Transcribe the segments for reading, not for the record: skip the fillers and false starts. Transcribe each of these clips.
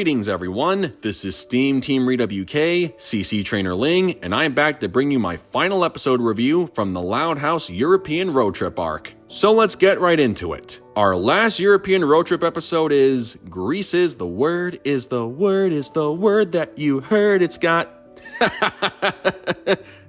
Greetings everyone, this is SteamTeamRedubUK, CC Trainor-Ling, and I'm back to bring you my final episode review from the Loud House European Road Trip arc. So let's get right into it. Our last European road trip episode is Greece is the word that you heard it's got.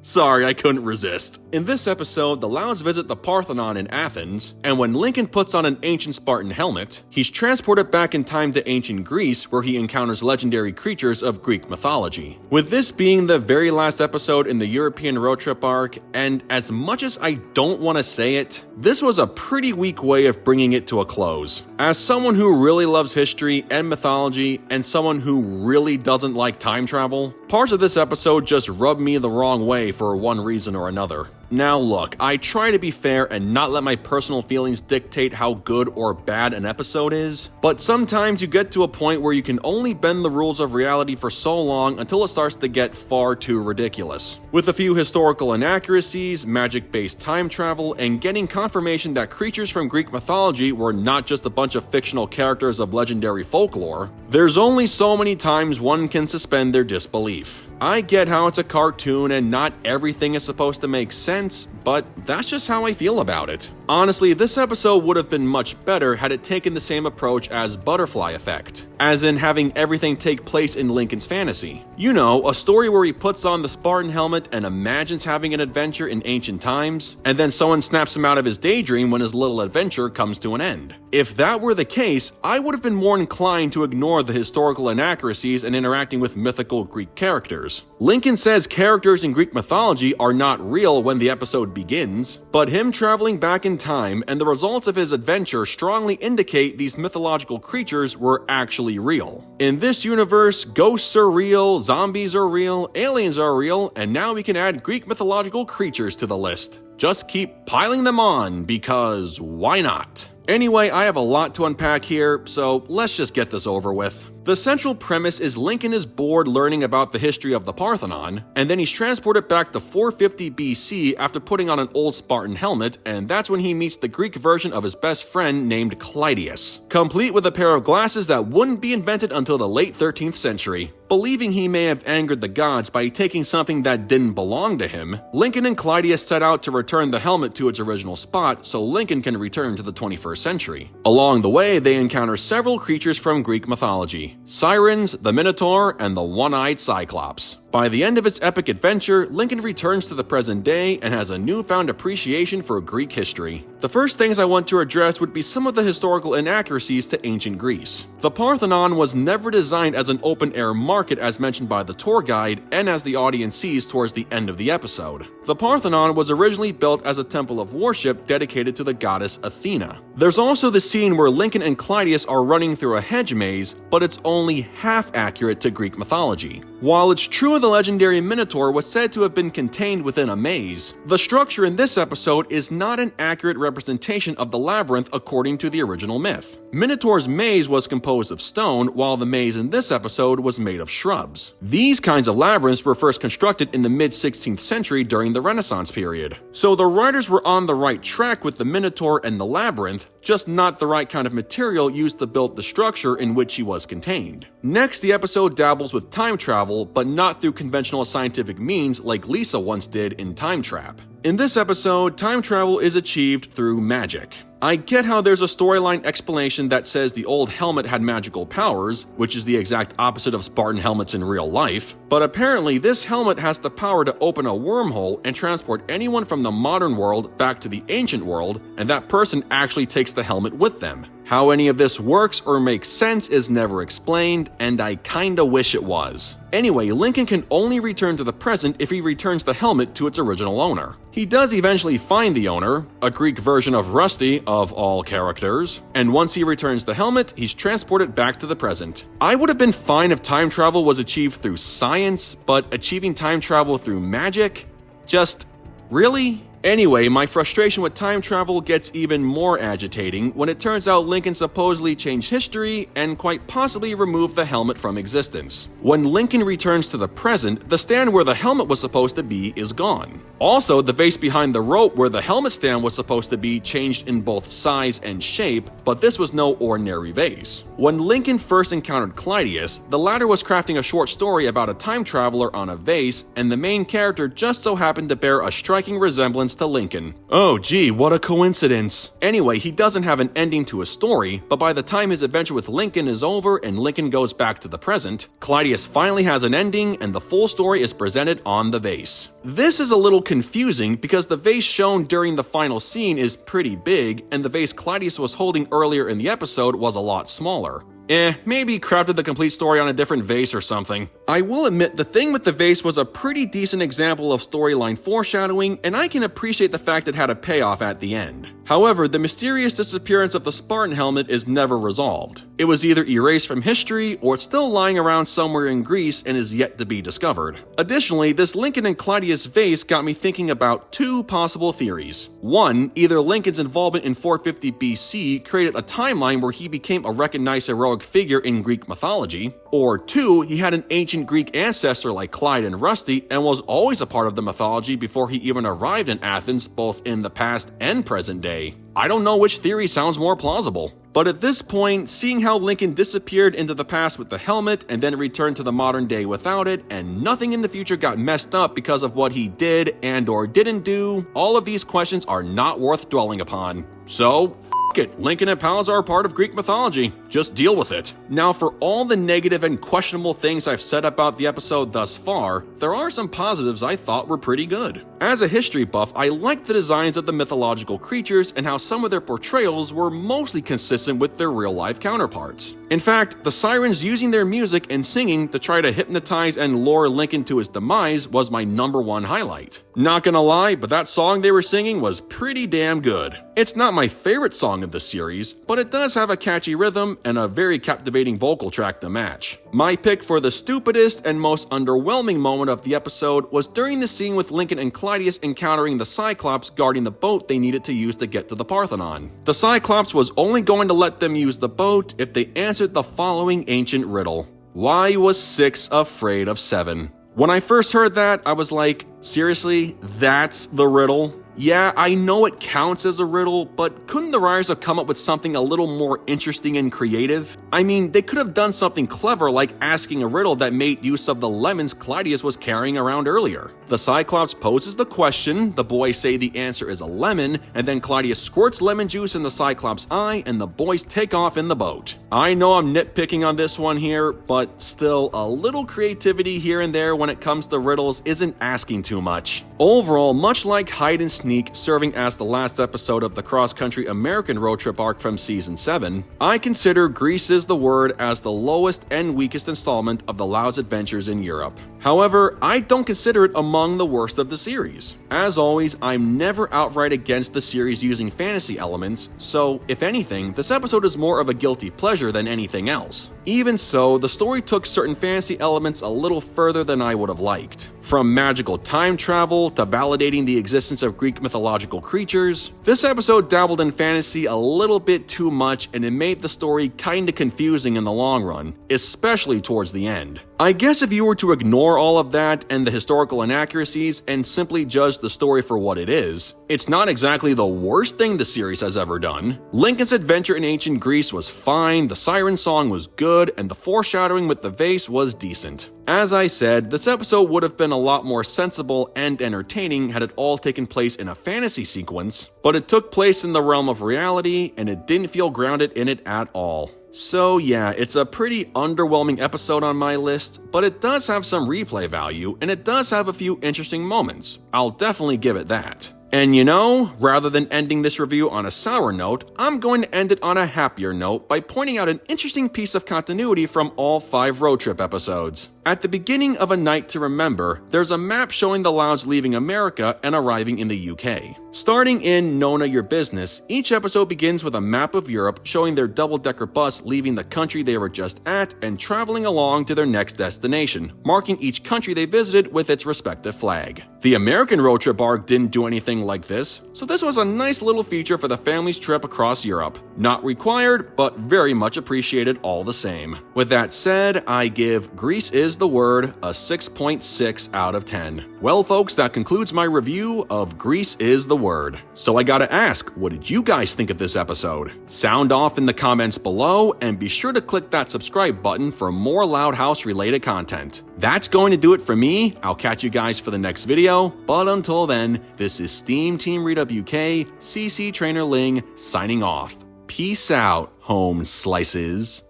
Sorry, I couldn't resist. In this episode, the Louds visit the Parthenon in Athens, and when Lincoln puts on an ancient Spartan helmet, he's transported back in time to ancient Greece, where he encounters legendary creatures of Greek mythology. With this being the very last episode in the European road trip arc, and as much as I don't want to say it, this was a pretty weak way of bringing it to a close. As someone who really loves history and mythology, and someone who really doesn't like time travel, parts of this episode just rubbed me the wrong way for one reason or another. Now look, I try to be fair and not let my personal feelings dictate how good or bad an episode is, but sometimes you get to a point where you can only bend the rules of reality for so long until it starts to get far too ridiculous. With a few historical inaccuracies, magic-based time travel, and getting confirmation that creatures from Greek mythology were not just a bunch of fictional characters of legendary folklore, there's only so many times one can suspend their disbelief. I get how it's a cartoon and not everything is supposed to make sense, but that's just how I feel about it. Honestly, this episode would have been much better had it taken the same approach as Butterfly Effect, as in having everything take place in Lincoln's fantasy. You know, a story where he puts on the Spartan helmet and imagines having an adventure in ancient times, and then someone snaps him out of his daydream when his little adventure comes to an end. If that were the case, I would have been more inclined to ignore the historical inaccuracies and interacting with mythical Greek characters. Lincoln says characters in Greek mythology are not real when the episode begins, but him traveling back in time and the results of his adventure strongly indicate these mythological creatures were actually real. In this universe, ghosts are real, zombies are real, aliens are real, and now we can add Greek mythological creatures to the list. Just keep piling them on, because why not? Anyway, I have a lot to unpack here, so let's just get this over with. The central premise is Lincoln is bored learning about the history of the Parthenon, and then he's transported back to 450 BC after putting on an old Spartan helmet, and that's when he meets the Greek version of his best friend named Clytius, complete with a pair of glasses that wouldn't be invented until the late 13th century. Believing he may have angered the gods by taking something that didn't belong to him, Lincoln and Clytius set out to return the helmet to its original spot so Lincoln can return to the 21st century. Along the way, they encounter several creatures from Greek mythology: Sirens, the Minotaur, and the One-Eyed Cyclops. By the end of its epic adventure, Lincoln returns to the present day and has a newfound appreciation for Greek history. The first things I want to address would be some of the historical inaccuracies to ancient Greece. The Parthenon was never designed as an open-air market as mentioned by the tour guide and as the audience sees towards the end of the episode. The Parthenon was originally built as a temple of worship dedicated to the goddess Athena. There's also the scene where Lincoln and Clytius are running through a hedge maze, but it's only half accurate to Greek mythology. While it's true the legendary Minotaur was said to have been contained within a maze, the structure in this episode is not an accurate representation of the labyrinth according to the original myth. Minotaur's maze was composed of stone, while the maze in this episode was made of shrubs. These kinds of labyrinths were first constructed in the mid-16th century during the Renaissance period. So the writers were on the right track with the Minotaur and the labyrinth, just not the right kind of material used to build the structure in which he was contained. Next, the episode dabbles with time travel, but not through conventional scientific means like Lisa once did in Time Trap. In this episode, time travel is achieved through magic. I get how there's a storyline explanation that says the old helmet had magical powers, which is the exact opposite of Spartan helmets in real life, but apparently this helmet has the power to open a wormhole and transport anyone from the modern world back to the ancient world, and that person actually takes the helmet with them. How any of this works or makes sense is never explained, and I kinda wish it was. Anyway, Lincoln can only return to the present if he returns the helmet to its original owner. He does eventually find the owner, a Greek version of Rusty, of all characters, and once he returns the helmet, he's transported back to the present. I would have been fine if time travel was achieved through science, but achieving time travel through magic? Just, really? Anyway, my frustration with time travel gets even more agitating when it turns out Lincoln supposedly changed history and quite possibly removed the helmet from existence. When Lincoln returns to the present, the stand where the helmet was supposed to be is gone. Also, the vase behind the rope where the helmet stand was supposed to be changed in both size and shape, but this was no ordinary vase. When Lincoln first encountered Clydius, the latter was crafting a short story about a time traveler on a vase, and the main character just so happened to bear a striking resemblance to Lincoln. Oh gee, what a coincidence. Anyway, he doesn't have an ending to his story, but by the time his adventure with Lincoln is over and Lincoln goes back to the present, Clydius finally has an ending and the full story is presented on the vase. This is a little confusing because the vase shown during the final scene is pretty big and the vase Clydius was holding earlier in the episode was a lot smaller. Maybe crafted the complete story on a different vase or something. I will admit the thing with the vase was a pretty decent example of storyline foreshadowing, and I can appreciate the fact it had a payoff at the end. However, the mysterious disappearance of the Spartan helmet is never resolved. It was either erased from history, or it's still lying around somewhere in Greece and is yet to be discovered. Additionally, this Lincoln and Clydius vase got me thinking about two possible theories. One, either Lincoln's involvement in 450 BC created a timeline where he became a recognized heroic figure in Greek mythology, or two, he had an ancient Greek ancestor like Clyde and Rusty and was always a part of the mythology before he even arrived in Athens both in the past and present day. I don't know which theory sounds more plausible. But at this point, seeing how Lincoln disappeared into the past with the helmet and then returned to the modern day without it, and nothing in the future got messed up because of what he did and or didn't do, all of these questions are not worth dwelling upon. So, f*** it, Lincoln and pals are a part of Greek mythology. Just deal with it. Now, for all the negative and questionable things I've said about the episode thus far, there are some positives I thought were pretty good. As a history buff, I liked the designs of the mythological creatures and how some of their portrayals were mostly consistent with their real-life counterparts. In fact, the sirens using their music and singing to try to hypnotize and lure Lincoln to his demise was my #1 highlight. Not gonna lie, but that song they were singing was pretty damn good. It's not my favorite song of the series, but it does have a catchy rhythm and a very captivating vocal track to match. My pick for the stupidest and most underwhelming moment of the episode was during the scene with Lincoln and Clydius encountering the Cyclops guarding the boat they needed to use to get to the Parthenon. The Cyclops was only going to let them use the boat if they answered the following ancient riddle. Why was 6 afraid of 7? When I first heard that, I was like, seriously, that's the riddle? Yeah, I know it counts as a riddle, but couldn't the writers have come up with something a little more interesting and creative? I mean, they could have done something clever like asking a riddle that made use of the lemons Clydius was carrying around earlier. The Cyclops poses the question, the boys say the answer is a lemon, and then Clydius squirts lemon juice in the Cyclops' eye, and the boys take off in the boat. I know I'm nitpicking on this one here, but still, a little creativity here and there when it comes to riddles isn't asking too much. Overall, much like Hide and Sneak serving as the last episode of the cross-country American road trip arc from Season 7, I consider Greece is the Word as the lowest and weakest installment of the Lao's adventures in Europe. However, I don't consider it among the worst of the series. As always, I'm never outright against the series using fantasy elements, so if anything, this episode is more of a guilty pleasure than anything else. Even so, the story took certain fantasy elements a little further than I would have liked. From magical time travel to validating the existence of Greek mythological creatures, this episode dabbled in fantasy a little bit too much and it made the story kinda confusing in the long run, especially towards the end. I guess if you were to ignore all of that and the historical inaccuracies and simply judge the story for what it is, it's not exactly the worst thing the series has ever done. Lincoln's adventure in ancient Greece was fine, the siren song was good, and the foreshadowing with the vase was decent. As I said, this episode would have been a lot more sensible and entertaining had it all taken place in a fantasy sequence, but it took place in the realm of reality and it didn't feel grounded in it at all. So yeah, it's a pretty underwhelming episode on my list, but it does have some replay value and it does have a few interesting moments. I'll definitely give it that. And you know, rather than ending this review on a sour note, I'm going to end it on a happier note by pointing out an interesting piece of continuity from all 5 road trip episodes. At the beginning of A Night to Remember, there's a map showing the Louds leaving America and arriving in the UK. Starting in Nona Your Business, each episode begins with a map of Europe showing their double-decker bus leaving the country they were just at and traveling along to their next destination, marking each country they visited with its respective flag. The American road trip arc didn't do anything like this, so this was a nice little feature for the family's trip across Europe. Not required, but very much appreciated all the same. With that said, I give Grease is the Word a 6.6 out of 10. Well folks, that concludes my review of Grease is the Word. So I gotta ask, what did you guys think of this episode? Sound off in the comments below, and be sure to click that subscribe button for more Loud House related content. That's going to do it for me. I'll catch you guys for the next video, but until then, this is SteamTeamRedubUK, CC Trainor-Ling, signing off. Peace out, home slices.